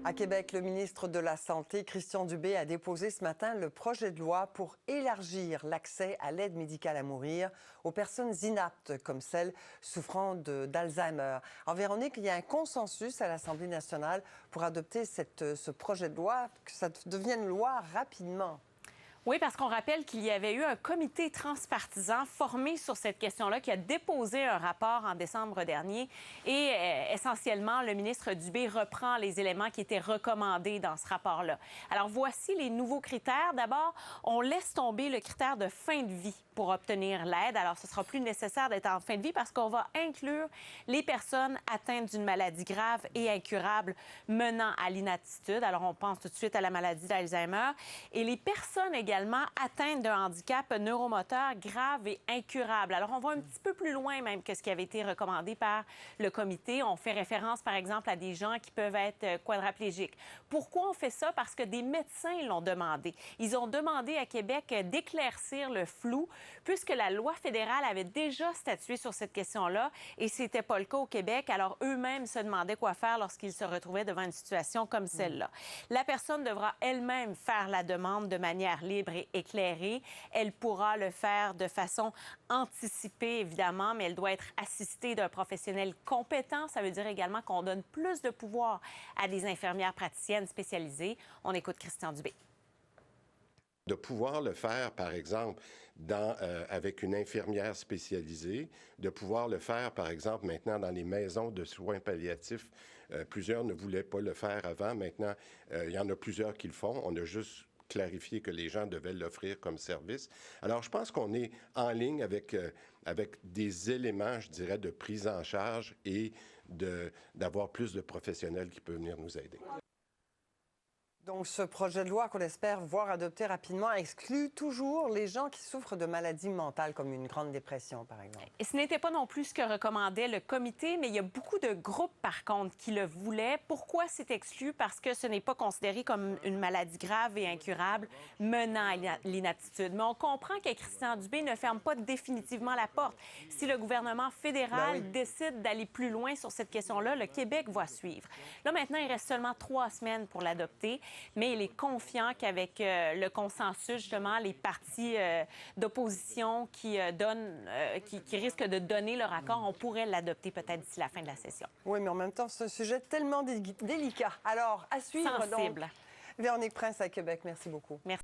À Québec, le ministre de la Santé, Christian Dubé, a déposé ce matin le projet de loi pour élargir l'accès à l'aide médicale à mourir aux personnes inaptes, comme celles souffrant d'Alzheimer. En Véronique, il y a un consensus à l'Assemblée nationale pour adopter ce projet de loi, que ça devienne loi rapidement. Oui, parce qu'on rappelle qu'il y avait eu un comité transpartisan formé sur cette question-là qui a déposé un rapport en décembre dernier et essentiellement, le ministre Dubé reprend les éléments qui étaient recommandés dans ce rapport-là. Alors, voici les nouveaux critères. D'abord, on laisse tomber le critère de fin de vie pour obtenir l'aide. Alors, ce sera plus nécessaire d'être en fin de vie parce qu'on va inclure les personnes atteintes d'une maladie grave et incurable menant à l'inaptitude. Alors, on pense tout de suite à la maladie d'Alzheimer. Et les personnes également atteintes d'un handicap neuromoteur grave et incurable. Alors, on va un petit peu plus loin même que ce qui avait été recommandé par le comité. On fait référence, par exemple, à des gens qui peuvent être quadraplégiques. Pourquoi on fait ça? Parce que des médecins l'ont demandé. Ils ont demandé à Québec d'éclaircir le flou, puisque la loi fédérale avait déjà statué sur cette question-là et c'était pas le cas au Québec. Alors, eux-mêmes se demandaient quoi faire lorsqu'ils se retrouvaient devant une situation comme celle-là. La personne devra elle-même faire la demande de manière libre et éclairée. Elle pourra le faire de façon anticipée, évidemment, mais elle doit être assistée d'un professionnel compétent. Ça veut dire également qu'on donne plus de pouvoir à des infirmières praticiennes spécialisées. On écoute Christian Dubé. De pouvoir le faire, par exemple, avec une infirmière spécialisée, de pouvoir le faire, par exemple, maintenant dans les maisons de soins palliatifs. Plusieurs ne voulaient pas le faire avant. Maintenant, il y en a plusieurs qui le font. On a juste clarifié que les gens devaient l'offrir comme service. Alors, je pense qu'on est en ligne avec des éléments, je dirais, de prise en charge et d'avoir plus de professionnels qui peuvent venir nous aider. Donc, ce projet de loi qu'on espère voir adopté rapidement exclut toujours les gens qui souffrent de maladies mentales, comme une grande dépression, par exemple. Et ce n'était pas non plus ce que recommandait le comité, mais il y a beaucoup de groupes, par contre, qui le voulaient. Pourquoi c'est exclu? Parce que ce n'est pas considéré comme une maladie grave et incurable menant à l'inaptitude. Mais on comprend que Christian Dubé ne ferme pas définitivement la porte. Si le gouvernement fédéral décide d'aller plus loin sur cette question-là, le Québec va suivre. Là, maintenant, il reste seulement 3 semaines pour l'adopter. Mais il est confiant qu'avec le consensus, justement, les partis d'opposition qui risquent de donner leur accord, on pourrait l'adopter peut-être d'ici la fin de la session. Oui, mais en même temps, c'est un sujet tellement délicat. Alors, à suivre. Sensible. Donc, Véronique Prince à Québec, merci beaucoup. Merci.